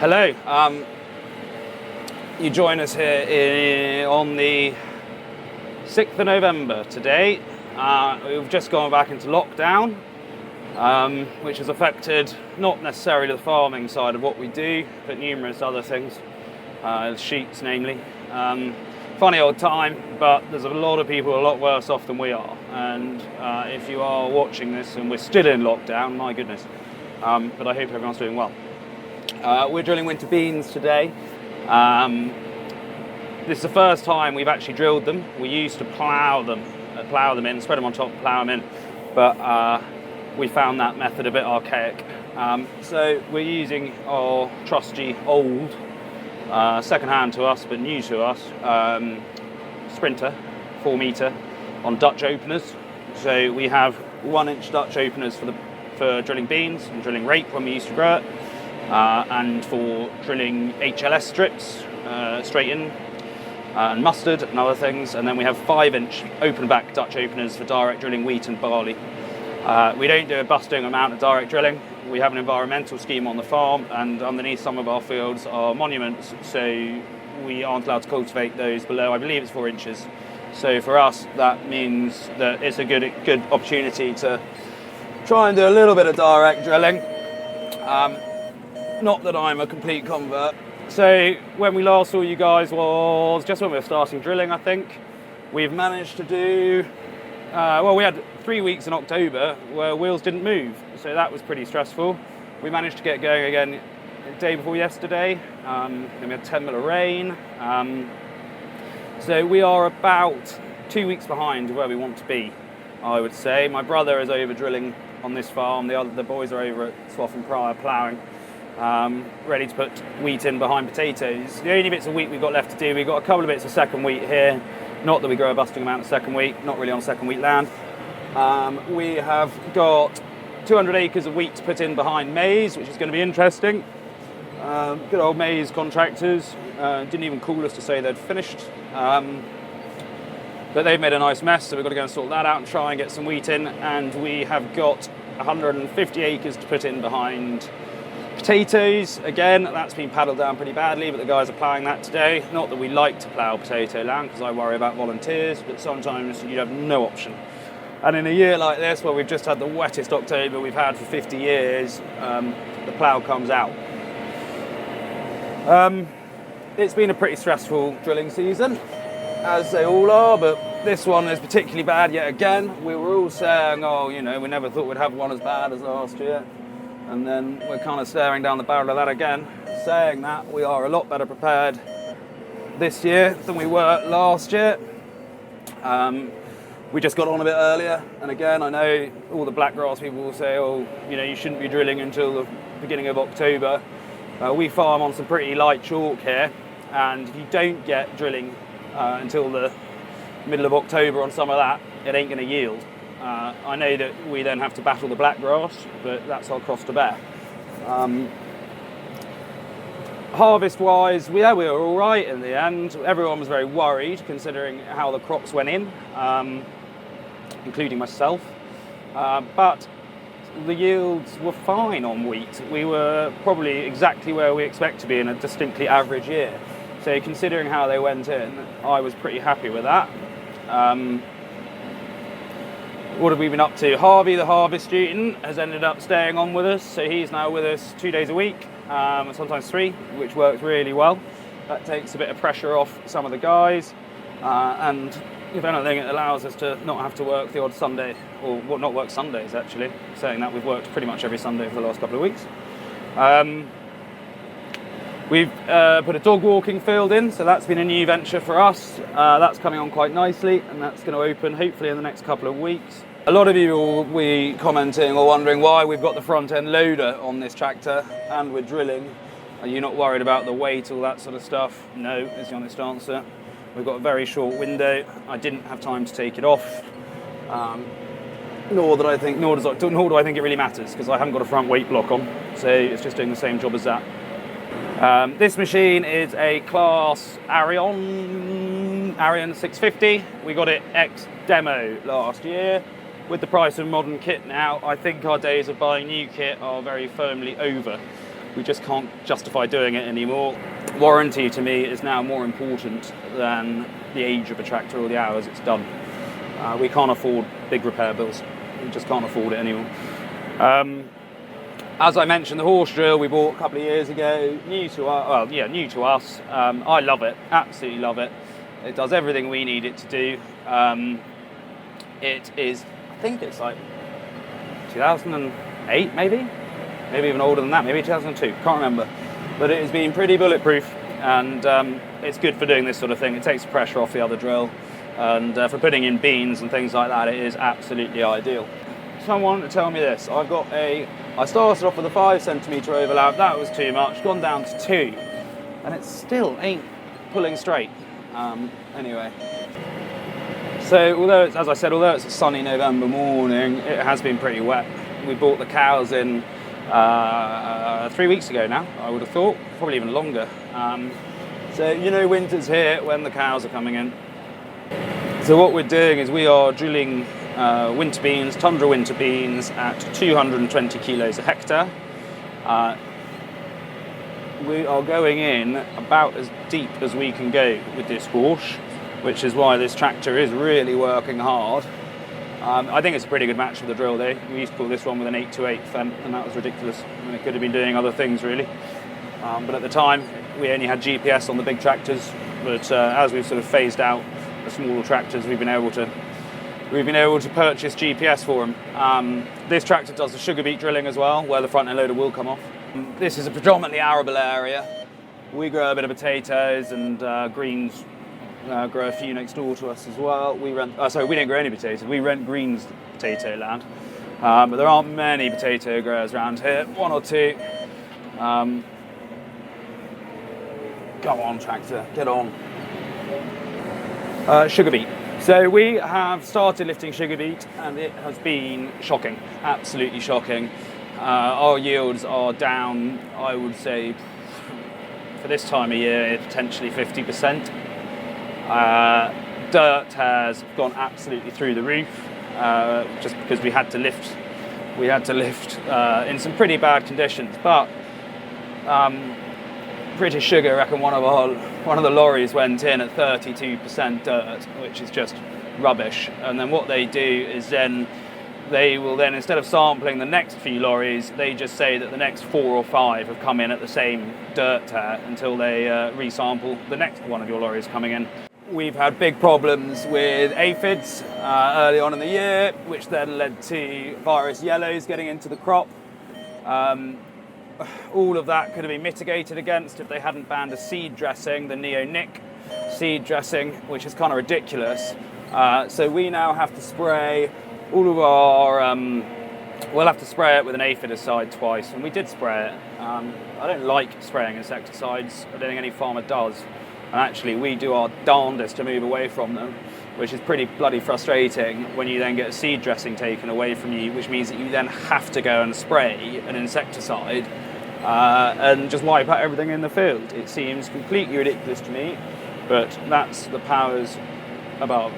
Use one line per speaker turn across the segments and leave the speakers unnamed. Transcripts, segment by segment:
Hello. You join us here on the 6th of November today. We've just gone back into lockdown, which has affected not necessarily the farming side of what we do, but numerous other things, sheep namely. Funny old time, but there's a lot of people a lot worse off than we are. And if you are watching this and we're still in lockdown, my goodness. But I hope everyone's doing well. We're drilling winter beans today. This is the first time we've actually drilled them. We used to plough them in, spread them on top, plough them in, but we found that method a bit archaic. So we're using our trusty old, second-hand to us but new to us, Sprinter 4 metre on Dutch openers. So we have 1-inch Dutch openers for drilling beans and drilling rape when we used to grow it. And for drilling HLS strips straight in, and mustard and other things. And then we have 5-inch open back Dutch openers for direct drilling wheat and barley. We don't do a busting amount of direct drilling. We have an environmental scheme on the farm, and underneath some of our fields are monuments, so we aren't allowed to cultivate those below, I believe it's 4 inches. So for us that means that it's a good opportunity to try and do a little bit of direct drilling. Not that I'm a complete convert. So when we last saw you guys was just when we were starting drilling, I think. We've managed to do, we had 3 weeks in October where wheels didn't move. So that was pretty stressful. We managed to get going again the day before yesterday. Then we had 10 mil of rain. So we are about 2 weeks behind where we want to be, I would say. My brother is over drilling on this farm. The boys are over at Swaff and Pryor ploughing. Ready to put wheat in behind potatoes. The only bits of wheat we've got left to do, we've got a couple of bits of second wheat here. Not that we grow a busting amount of second wheat, not really on second wheat land. We have got 200 acres of wheat to put in behind maize, which is going to be interesting. Good old maize contractors didn't even call us to say they'd finished. But they've made a nice mess, so we've got to go and sort that out and try and get some wheat in. And we have got 150 acres to put in behind potatoes. Again, that's been paddled down pretty badly, but the guys are ploughing that today. Not that we like to plough potato land, because I worry about volunteers, but sometimes you have no option. And in a year like this, where we've just had the wettest October we've had for 50 years, the plough comes out. It's been a pretty stressful drilling season, as they all are, but this one is particularly bad yet again. We were all saying, we never thought we'd have one as bad as last year. And then we're kind of staring down the barrel of that again, saying that we are a lot better prepared this year than we were last year. We just got on a bit earlier, and again, I know all the blackgrass people will say, you shouldn't be drilling until the beginning of October. We farm on some pretty light chalk here, and if you don't get drilling until the middle of October on some of that, it ain't going to yield. I know that we then have to battle the blackgrass, but that's our cross to bear. Harvest-wise, we were all right in the end. Everyone was very worried, considering how the crops went in, including myself. But the yields were fine on wheat. We were probably exactly where we expect to be in a distinctly average year. So considering how they went in, I was pretty happy with that. What have we been up to? Harvey, the harvest student, has ended up staying on with us, so he's now with us 2 days a week, sometimes 3, which works really well. That takes a bit of pressure off some of the guys, and if anything, it allows us to not have to work the odd Sunday, or not work Sundays actually. Saying that, we've worked pretty much every Sunday for the last couple of weeks. We've put a dog walking field in, so that's been a new venture for us. That's coming on quite nicely, and that's going to open hopefully in the next couple of weeks. A lot of you will be commenting or wondering why we've got the front end loader on this tractor and we're drilling. Are you not worried about the weight, all that sort of stuff? No, is the honest answer. We've got a very short window. I didn't have time to take it off. Nor do I think it really matters, because I haven't got a front weight block on, so it's just doing the same job as that. This machine is a class Arion 650. We got it ex-demo last year. With the price of modern kit now, I think our days of buying new kit are very firmly over. we just can't justify doing it anymore. Warranty to me is now more important than the age of a tractor or the hours it's done. We can't afford big repair bills. We just can't afford it anymore. As I mentioned, the horse drill we bought a couple of years ago, new to us. I love it, absolutely love it. It does everything we need it to do. It is, I think it's like 2008 maybe even older than that, maybe 2002, can't remember. But it has been pretty bulletproof, and it's good for doing this sort of thing. It takes the pressure off the other drill, and for putting in beans and things like that, it is absolutely ideal. Someone to tell me this, I started off with a 5 centimetre overlap, that was too much, gone down to 2, and it still ain't pulling straight. Anyway. So although it's a sunny November morning, it has been pretty wet. We brought the cows in 3 weeks ago now, I would have thought, probably even longer. So winter's here when the cows are coming in. So what we're doing is we are drilling winter beans, tundra winter beans at 220 kilos a hectare. We are going in about as deep as we can go with this horse, which is why this tractor is really working hard. I think it's a pretty good match for the drill though. We used to pull this one with an 828 Fendt, and that was ridiculous. I mean, it could have been doing other things really. But at the time, we only had GPS on the big tractors. But as we've sort of phased out the smaller tractors, we've been able to purchase GPS for them. This tractor does the sugar beet drilling as well, where the front end loader will come off. This is a predominantly arable area. We grow a bit of potatoes and greens. Grow a few next door to us as well. We didn't grow any potatoes. We rent greens potato land, but there aren't many potato growers around here. One or two. Go on, tractor, get on. Sugar beet. So we have started lifting sugar beet, and it has been shocking, absolutely shocking. Our yields are down, I would say, for this time of year, potentially 50%. Dirt has gone absolutely through the roof, just because we had to lift in some pretty bad conditions. But British Sugar reckon one of the lorries went in at 32% dirt, which is just rubbish. And then what they do is they will instead of sampling the next few lorries, they just say that the next 4 or 5 have come in at the same dirt tear until they resample the next one of your lorries coming in. We've had big problems with aphids early on in the year, which then led to virus yellows getting into the crop. All of that could have been mitigated against if they hadn't banned a seed dressing, the neonic seed dressing, which is kind of ridiculous. So we now have to spray all of our... we'll have to spray it with an aphidicide twice, and we did spray it. I don't like spraying insecticides. I don't think any farmer does. And actually, we do our darndest to move away from them, which is pretty bloody frustrating when you then get a seed dressing taken away from you, which means that you then have to go and spray an insecticide and just wipe out everything in the field. It seems completely ridiculous to me, but that's the powers above.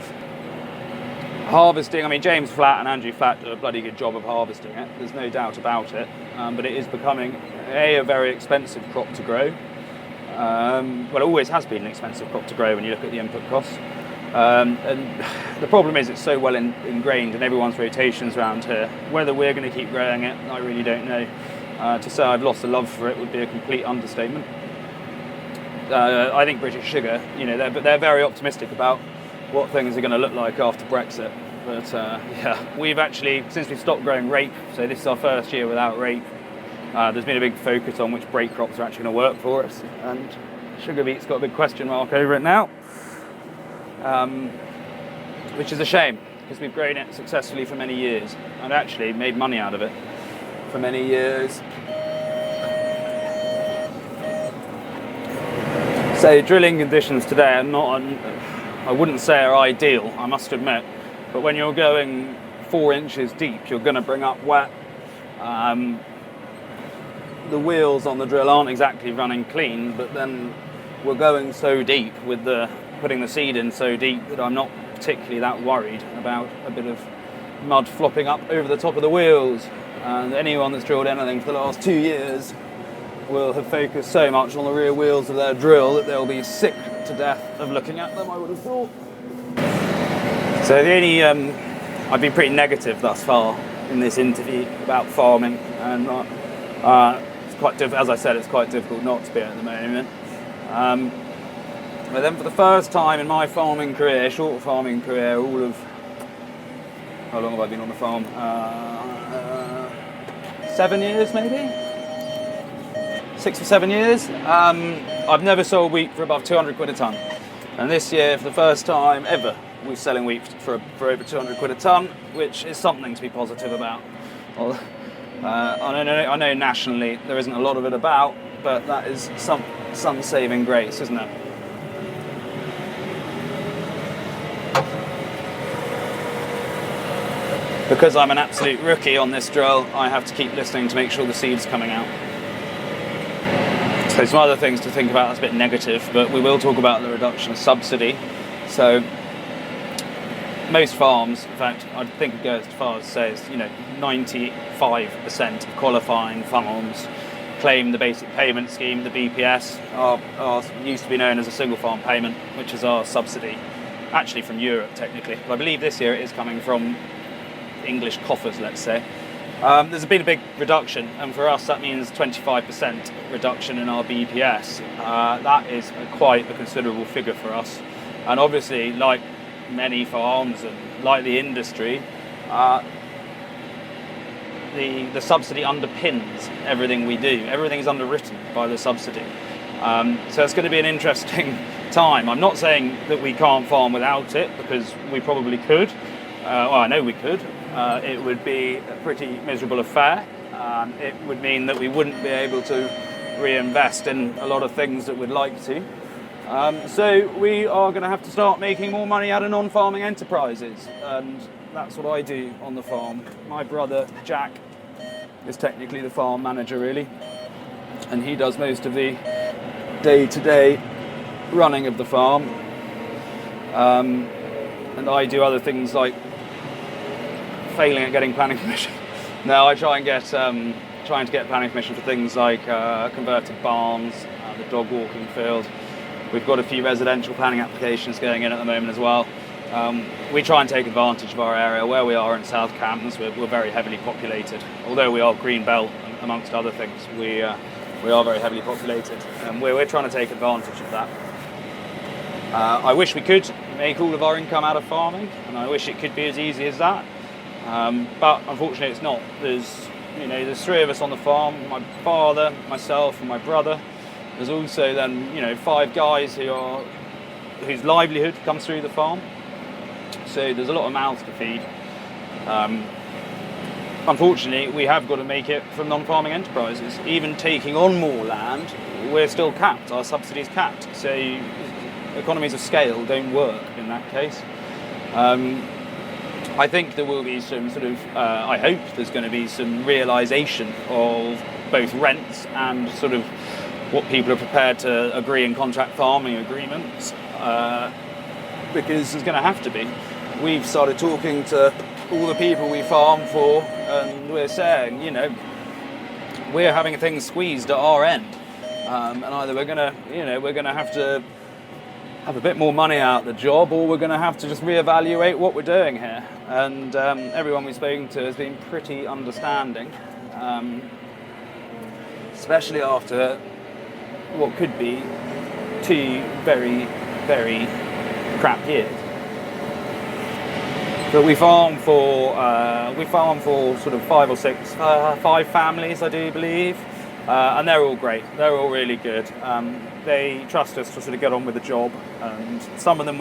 Harvesting, I mean, James Flatt and Andrew Flatt do a bloody good job of harvesting it, there's no doubt about it, but it is becoming a very expensive crop to grow. Well, it always has been an expensive crop to grow when you look at the input costs. And the problem is it's so well ingrained in everyone's rotations around here. Whether we're going to keep growing it, I really don't know. To say I've lost a love for it would be a complete understatement. I think British Sugar, they're very optimistic about what things are going to look like after Brexit. But yeah, we've actually, since we've stopped growing rape, so this is our first year without rape, there's been a big focus on which break crops are actually going to work for us, and sugar beet's got a big question mark over it now, which is a shame because we've grown it successfully for many years and actually made money out of it for many years. So drilling conditions today are I wouldn't say are ideal, I must admit, but when you're going 4 inches deep, you're going to bring up wet. The wheels on the drill aren't exactly running clean, but then we're going so deep with putting the seed in so deep that I'm not particularly that worried about a bit of mud flopping up over the top of the wheels. And anyone that's drilled anything for the last 2 years will have focused so much on the rear wheels of their drill that they'll be sick to death of looking at them, I would have thought. So the only, I've been pretty negative thus far in this interview about farming, and it's quite as I said, it's quite difficult not to be at the moment. But then for the first time in my farming career, short farming career, all of, how long have I been on the farm? 7 years maybe? 6 or 7 years. I've never sold wheat for above 200 quid a tonne. And this year, for the first time ever, we're selling wheat for over 200 quid a tonne, which is something to be positive about. Well, I know nationally there isn't a lot of it about, but that is some saving grace, isn't it? Because I'm an absolute rookie on this drill, I have to keep listening to make sure the seed's coming out. So some other things to think about that's a bit negative, but we will talk about the reduction of subsidy. So most farms, in fact, I think it goes as far as to say, 95% of qualifying farms claim the basic payment scheme, the BPS, are used to be known as a single farm payment, which is our subsidy, actually from Europe technically. But I believe this year it is coming from English coffers, let's say. There's been a big reduction, and for us that means 25% reduction in our BPS. That is quite a considerable figure for us, and obviously, like many farms and like the industry, the subsidy underpins everything we do. Everything's underwritten by the subsidy. So it's going to be an interesting time. I'm not saying that we can't farm without it, because we probably could. Well, I know we could. It would be a pretty miserable affair. It would mean that we wouldn't be able to reinvest in a lot of things that we'd like to. So we are going to have to start making more money out of non-farming enterprises, and that's what I do on the farm. My brother Jack is technically the farm manager, really, and he does most of the day-to-day running of the farm, and I do other things like failing at getting planning permission. No, I try and get trying to get planning permission for things like converted barns, the dog walking field. We've got a few residential planning applications going in at the moment as well. We try and take advantage of our area. Where we are in South Cambs, we're very heavily populated. Although we are green belt, amongst other things, we are very heavily populated, and we're trying to take advantage of that. I wish we could make all of our income out of farming, and I wish it could be as easy as that. But unfortunately it's not. There's 3 of us on the farm, my father, myself and my brother. There's also then 5 guys whose livelihood comes through the farm. So there's a lot of mouths to feed. Unfortunately, we have got to make it from non-farming enterprises. Even taking on more land, we're still capped. Our subsidy is capped. So economies of scale don't work in that case. I think there will be some I hope there's going to be some realisation of both rents and sort of what people are prepared to agree in contract farming agreements, because there's going to have to be. We've started talking to all the people we farm for, and we're saying, we're having things squeezed at our end, and either we're going to have to have a bit more money out the job, or we're going to have to just reevaluate what we're doing here. And everyone we've spoken to has been pretty understanding, especially after what could be 2 very, very crap years. But we farm for sort of 5 or 6, 5 families, I do believe, and they're all great. They're all really good. They trust us to sort of get on with the job, and some of them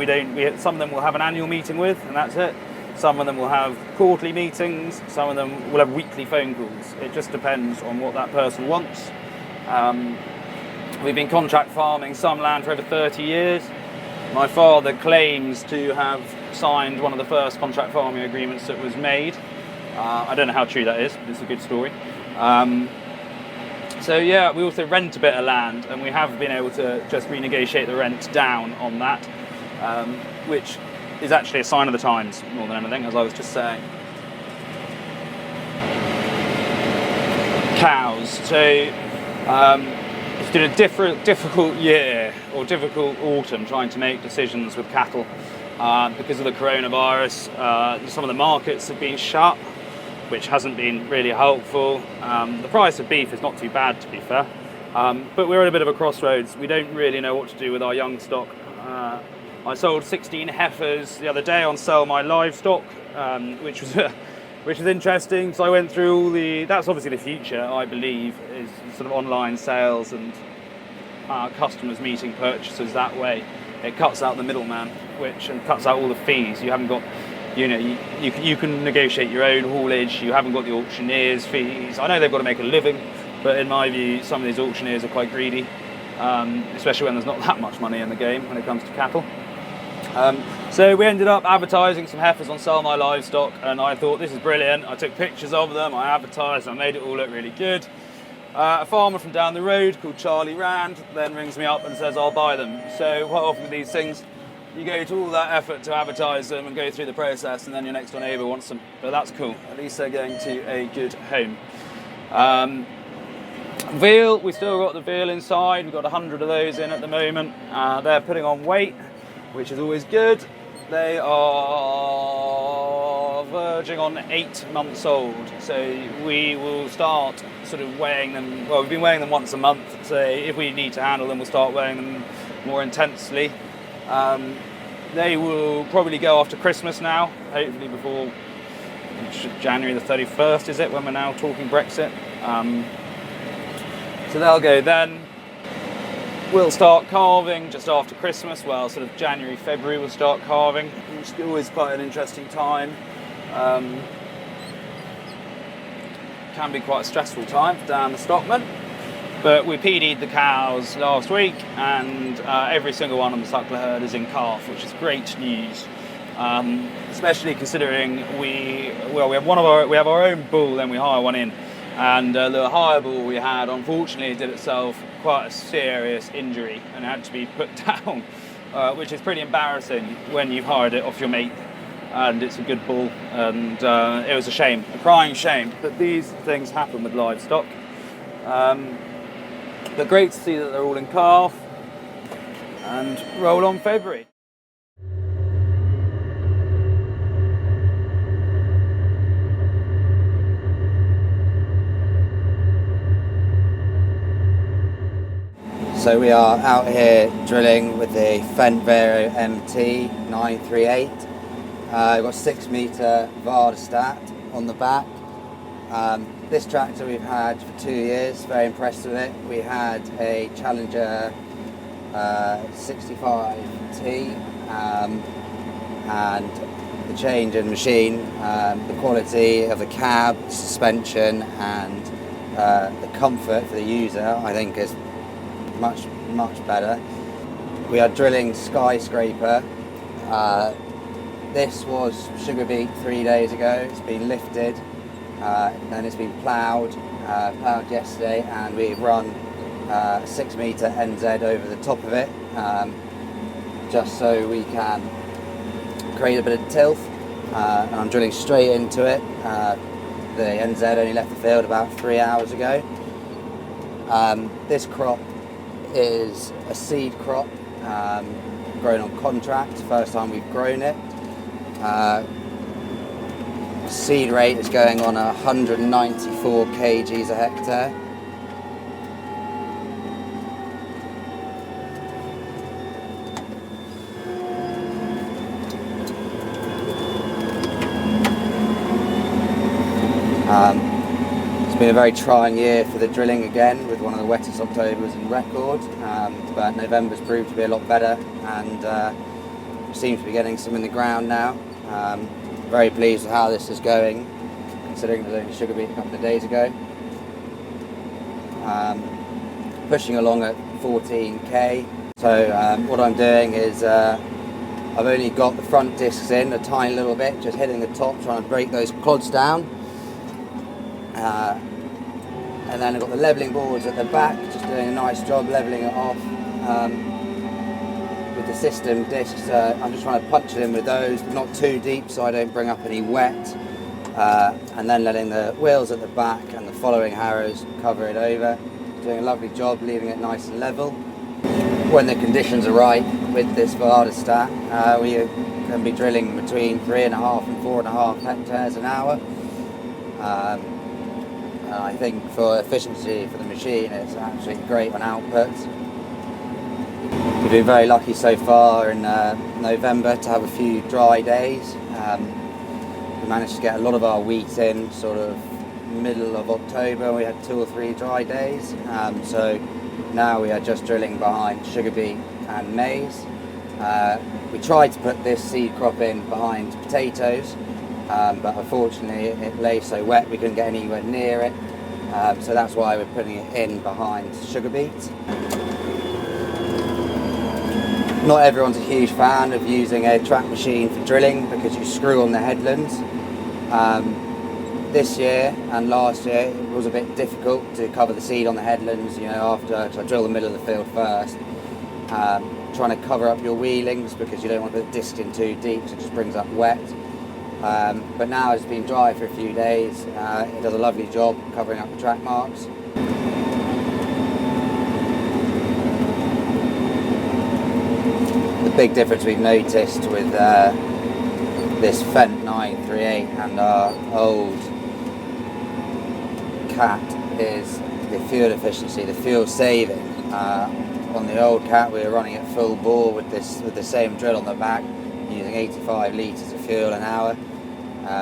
some of them will have an annual meeting with, and that's it. Some of them will have quarterly meetings. Some of them will have weekly phone calls. It just depends on what that person wants. We've been contract farming some land for over 30 years. My father claims to have signed one of the first contract farming agreements that was made. I don't know how true that is, but it's a good story. So yeah, we also rent a bit of land, and we have been able to just renegotiate the rent down on that, which is actually a sign of the times more than anything, as I was just saying. Cows. So It's been a difficult year, or difficult autumn, trying to make decisions with cattle. Because of the coronavirus, some of the markets have been shut, which hasn't been really helpful. The price of beef is not too bad, to be fair, but we're at a bit of a crossroads. We don't really know what to do with our young stock. I sold 16 heifers the other day on Sell My Livestock, which was interesting. So I went through all that's obviously the future, I believe, is sort of online sales and customers meeting purchasers that way. It cuts out the middleman, and cuts out all the fees. You haven't got, you can negotiate your own haulage. You haven't got the auctioneer's fees. I know they've got to make a living, but in my view, some of these auctioneers are quite greedy, especially when there's not that much money in the game when it comes to cattle. So we ended up advertising some heifers on Sell My Livestock, and I thought, this is brilliant. I took pictures of them, I advertised, I made it all look really good. A farmer from down the road called Charlie Rand then rings me up and says, I'll buy them. So quite often with these things, you go to all that effort to advertise them and go through the process, and then your next door neighbour wants them. But that's cool, at least they're going to a good home. Veal, we still got the veal inside. We've got 100 of those in at the moment. They're putting on weight, which is always good. They are verging on 8 months old, so we will start sort of weighing them. Well, we've been weighing them once a month, so if we need to handle them, we'll start weighing them more intensely. They will probably go after Christmas now, hopefully before January the 31st, is it, when we're now talking Brexit. So they'll go then. We'll start calving just after Christmas. Well, sort of January, February we'll start calving, which is always quite an interesting time. Can be quite a stressful time for Dan the stockman. But we PD'd the cows last week, and every single one on the suckler herd is in calf, which is great news. Especially considering we have our own bull, then we hire one in. And the hire bull we had, unfortunately, did itself quite a serious injury and had to be put down, which is pretty embarrassing when you've hired it off your mate and it's a good bull. And it was a shame, a crying shame, that these things happen with livestock. But great to see that they're all in calf, and roll on February.
So we are out here drilling with the Fendt Vero MT 938. We've got 6 metre Vardestat on the back. This tractor we've had for 2 years, very impressed with it. We had a Challenger 65T, and the change in machine, the quality of the cab, suspension, and the comfort for the user, I think is much better. We are drilling Skyscraper. This was sugar beet 3 days ago. It's been lifted, then it's been ploughed yesterday, and we've run a 6 metre NZ over the top of it, just so we can create a bit of tilth. And I'm drilling straight into it. The NZ only left the field about 3 hours ago. This crop is a seed crop, grown on contract, first time we've grown it. Seed rate is going on 194 kgs a hectare. It's been a very trying year for the drilling again, with one of the wettest Octobers in record, but November's proved to be a lot better, and seems to be getting some in the ground now. Very pleased with how this is going, considering it was only sugar beet a couple of days ago. Pushing along at 14k. So what I'm doing is I've only got the front discs in a tiny little bit, just hitting the top, trying to break those clods down. And then I've got the levelling boards at the back, just doing a nice job levelling it off. With the system discs, I'm just trying to punch it in with those, not too deep so I don't bring up any wet. And then letting the wheels at the back and the following harrows cover it over. doing a lovely job leaving it nice and level. When the conditions are right with this Diversification, we can be drilling between 3.5 and 4.5 hectares an hour. And I think for efficiency for the machine, it's absolutely great on outputs. We've been very lucky so far in November to have a few dry days. We managed to get a lot of our wheat in sort of middle of October. We had 2 or 3 dry days. So now we are just drilling behind sugar beet and maize. We tried to put this seed crop in behind potatoes, but unfortunately it lay so wet we couldn't get anywhere near it. So that's why we're putting it in behind sugar beet. Not everyone's a huge fan of using a track machine for drilling because you screw on the headlands. This year and last year it was a bit difficult to cover the seed on the headlands, cause I drill the middle of the field first. Trying to cover up your wheelings because you don't want to put the disc in too deep, so it just brings up wet. But now it's been dry for a few days, it does a lovely job covering up the track marks. The big difference we've noticed with this Fendt 938 and our old Cat is the fuel efficiency, the fuel saving. On the old Cat we were running at full bore with the same drill on the back, using 85 litres of fuel an hour.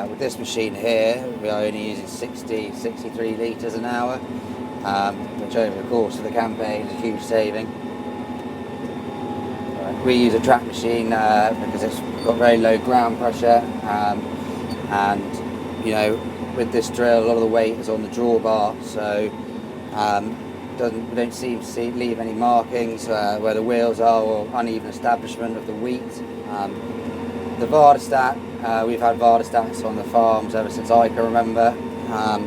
With this machine here we are only using 63 litres an hour, which over the course of the campaign is a huge saving. We use a track machine because it's got very low ground pressure, and with this drill a lot of the weight is on the drawbar, so we don't seem to leave any markings where the wheels are or uneven establishment of the wheat. The Diversification, we've had Diversifications on the farms ever since I can remember. I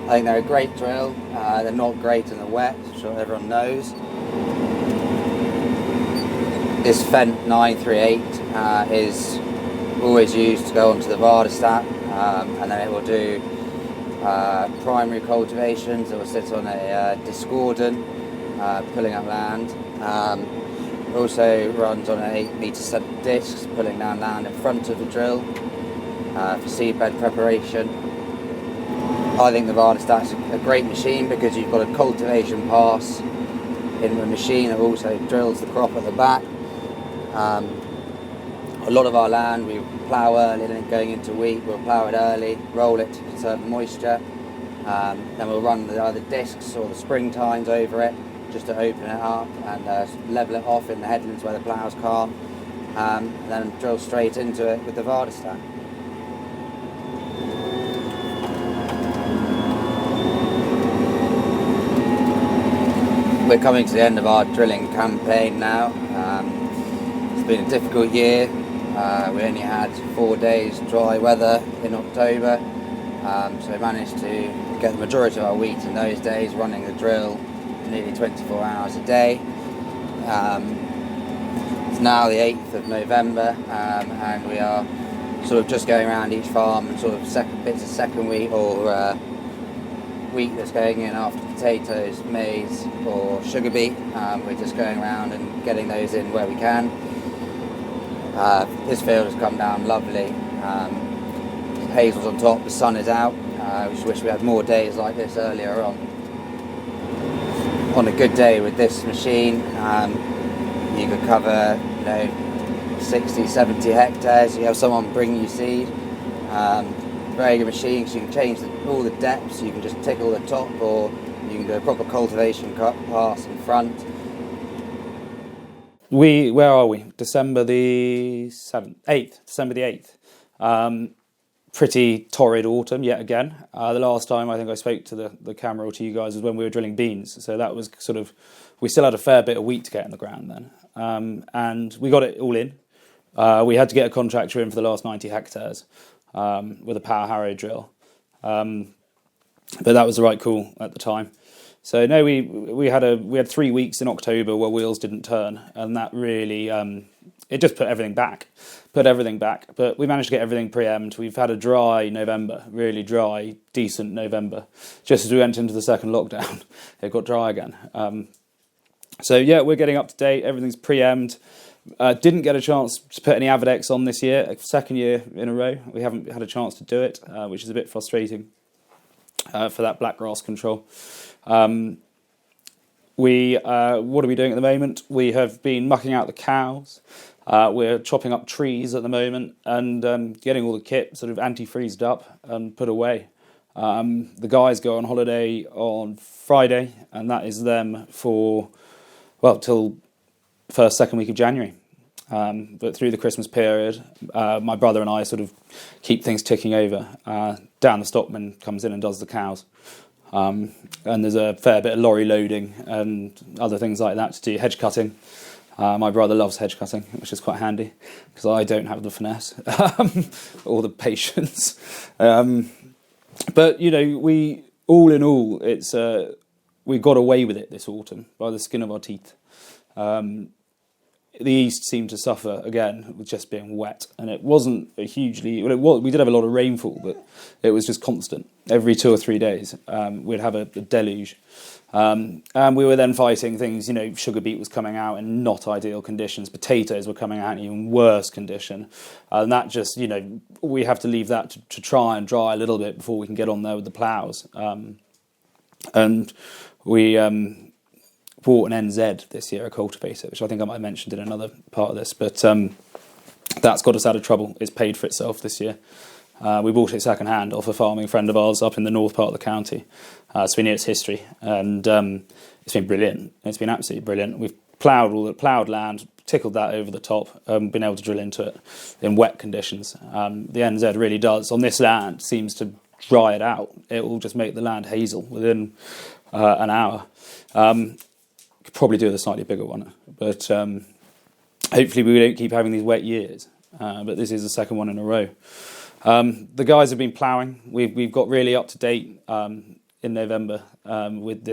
think they're a great drill. They're not great in the wet, I'm sure everyone knows. This Fendt 938 is always used to go onto the Diversification, and then it will do primary cultivations. It will sit on a discordant, pulling up land. It also runs on an 8-metre set of discs, pulling down land in front of the drill for seedbed preparation. I think the Diversification is a great machine because you've got a cultivation pass in the machine that also drills the crop at the back. A lot of our land we plough early, and then going into wheat we'll plough it early, roll it to conserve moisture, then we'll run either discs or the spring tines over it just to open it up and level it off in the headlands where the ploughs can't, and then drill straight into it with the Diversification. We're coming to the end of our drilling campaign now. It's been a difficult year. We only had 4 days dry weather in October, so we managed to get the majority of our wheat in those days, running the drill nearly 24 hours a day. It's now the 8th of November, and we are sort of just going around each farm and sort of bits of second wheat or wheat that's going in after potatoes, maize or sugar beet. We're just going around and getting those in where we can. This field has come down lovely. Hazel's on top, the sun is out. We just wish we had more days like this earlier on. On a good day with this machine, you could cover 60, 70 hectares. You have someone bring you seed. Very good machine, so you can change all the depths. You can just tickle the top, or you can do a proper cultivation pass in front.
Where are we? December the 8th. December the 8th. Pretty torrid autumn yet again. The last time I think I spoke to the camera or to you guys was when we were drilling beans. So that was sort of, we still had a fair bit of wheat to get in the ground then. And we got it all in. We had to get a contractor in for the last 90 hectares with a power harrow drill. But that was the right call at the time. So no, we had 3 weeks in October where wheels didn't turn, and that really it just put everything back. But we managed to get everything pre-emmed. We've had a dry November, really dry, decent November. Just as we went into the second lockdown, it got dry again. So yeah, we're getting up to date. Everything's pre-emmed. Didn't get a chance to put any Avadex on this year, second year in a row. We haven't had a chance to do it, which is a bit frustrating for that black grass control. What are we doing at the moment? We have been mucking out the cows. We're chopping up trees at the moment and getting all the kit sort of anti-freezed up and put away. The guys go on holiday on Friday, and that is them for, well, till second week of January. But through the Christmas period, my brother and I sort of keep things ticking over. Dan the stockman comes in and does the cows. And there's a fair bit of lorry loading and other things like that to do, hedge cutting. My brother loves hedge cutting, which is quite handy because I don't have the finesse or the patience. But you know, we all in all, it's we got away with it this autumn by the skin of our teeth. The east seemed to suffer again with just being wet, and it wasn't a hugely. Well, we did have a lot of rainfall, but it was just constant. Every 2 or 3 days, we'd have a deluge. And we were then fighting things, you know, sugar beet was coming out in not ideal conditions, potatoes were coming out in even worse condition, and that just, you know, we have to leave that to try and dry a little bit before we can get on there with the ploughs. And we bought an NZ this year, a cultivator, which I think I might have mentioned in another part of this, but that's got us out of trouble. It's paid for itself this year. We bought it second hand off a farming friend of ours up in the north part of the county. So we knew its history, and it's been brilliant. It's been absolutely brilliant. We've ploughed land, tickled that over the top, been able to drill into it in wet conditions. The NZ really does, on this land, seems to dry it out. It will just make the land hazel within an hour. Could probably do with a slightly bigger one, but hopefully we don't keep having these wet years. But this is the second one in a row. The guys have been ploughing. We've got really up to date in November with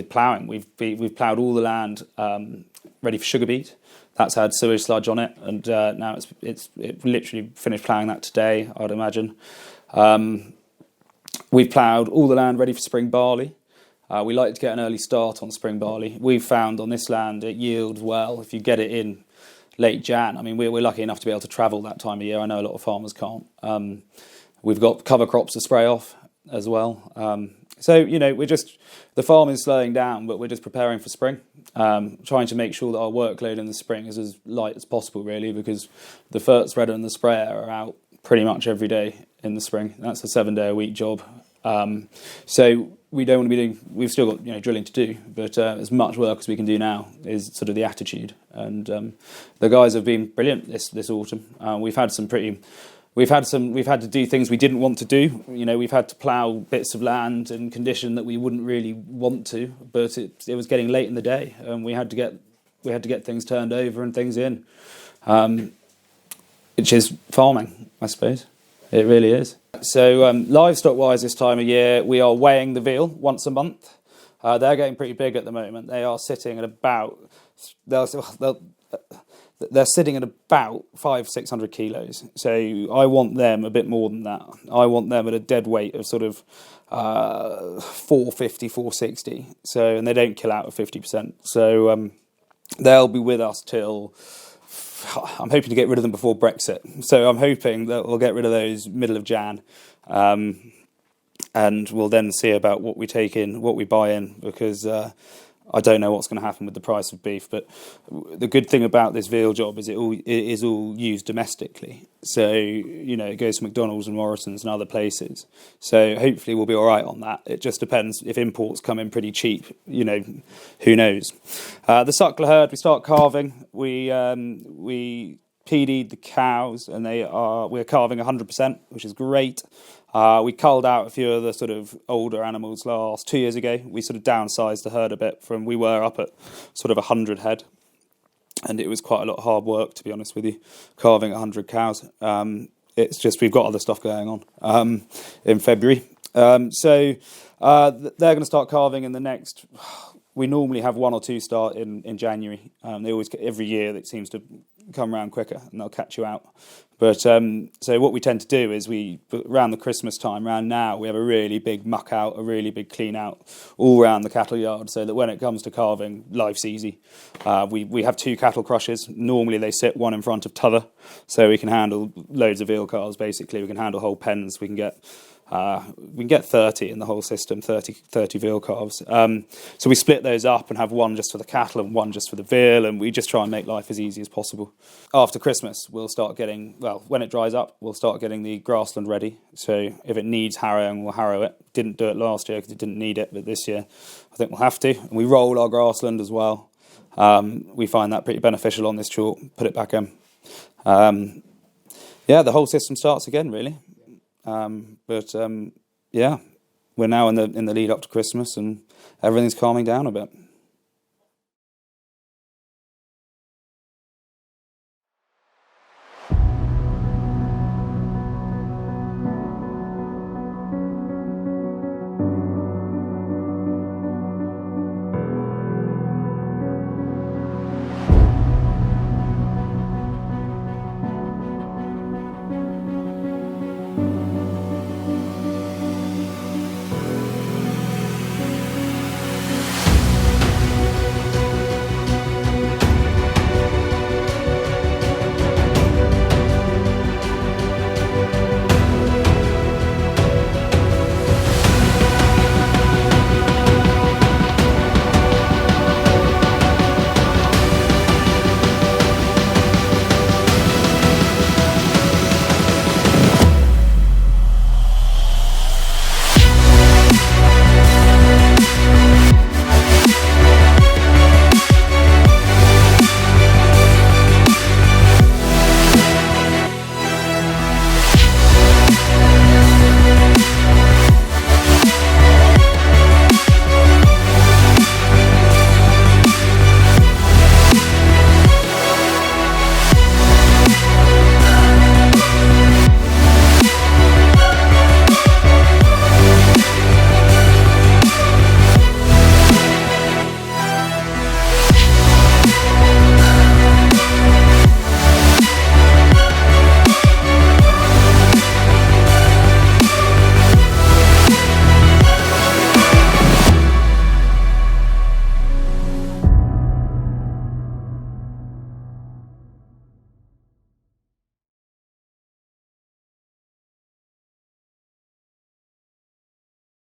ploughing. We've ploughed all the land ready for sugar beet. That's had sewage sludge on it, and now it's literally finished ploughing that today, I'd imagine. We've ploughed all the land ready for spring barley. We like to get an early start on spring barley. We've found on this land it yields well if you get it in late Jan. I mean, we're lucky enough to be able to travel that time of year. I know a lot of farmers can't. We've got cover crops to spray off as well. So, you know, the farm is slowing down, but we're just preparing for spring, trying to make sure that our workload in the spring is as light as possible, really, because the fert spreader and the sprayer are out pretty much every day in the spring. That's a 7-day-a-week job. So we don't want to be doing. We've still got, you know, drilling to do, but as much work as we can do now is sort of the attitude. And the guys have been brilliant this autumn. We've had to do things we didn't want to do. You know, we've had to plough bits of land in condition that we wouldn't really want to, but it was getting late in the day, and we had to get things turned over and things in, which is farming, I suppose. It really is. So livestock-wise this time of year, we are weighing the veal once a month. They're getting pretty big at the moment. They are sitting at about... They're sitting at about 500-600 kilos. So I want them a bit more than that. I want them at a dead weight of sort of 450, 460. So, and they don't kill out at 50%. So they'll be with us till... I'm hoping to get rid of them before Brexit. So I'm hoping that we'll get rid of those middle of Jan. And we'll then see about what we take in, what we buy in, because I don't know what's going to happen with the price of beef. But the good thing about this veal job is it is all used domestically. So, you know, it goes to McDonald's and Morrison's and other places. So hopefully we'll be all right on that. It just depends if imports come in pretty cheap. You know, who knows? The suckler herd, we start calving. We PD'd the cows, and we're calving 100%, which is great. We culled out a few of the sort of older animals 2 years ago. We sort of downsized the herd a bit we were up at sort of 100 head. And it was quite a lot of hard work, to be honest with you, calving 100 cows. It's just we've got other stuff going on in February. So they're going to start calving in the next we normally have 1 or 2 start in January. They always every year it seems to come around quicker, and they'll catch you out. But so what we tend to do is around the Christmas time, around now, we have a really big muck out, a really big clean out all around the cattle yard, so that when it comes to calving, life's easy. We have 2 cattle crushers. Normally they sit one in front of t'other, so we can handle loads of veal calves. Basically, we can handle whole pens. We can get 30 in the whole system, 30 veal calves. So we split those up and have one just for the cattle and one just for the veal, and we just try and make life as easy as possible. After Christmas, we'll start getting, when it dries up, we'll start getting the grassland ready. So if it needs harrowing, we'll harrow it. Didn't do it last year because it didn't need it, but this year I think we'll have to. And we roll our grassland as well. We find that pretty beneficial on this chalk, put it back in. The whole system starts again, really. We're now in the lead up to Christmas, and everything's calming down a bit.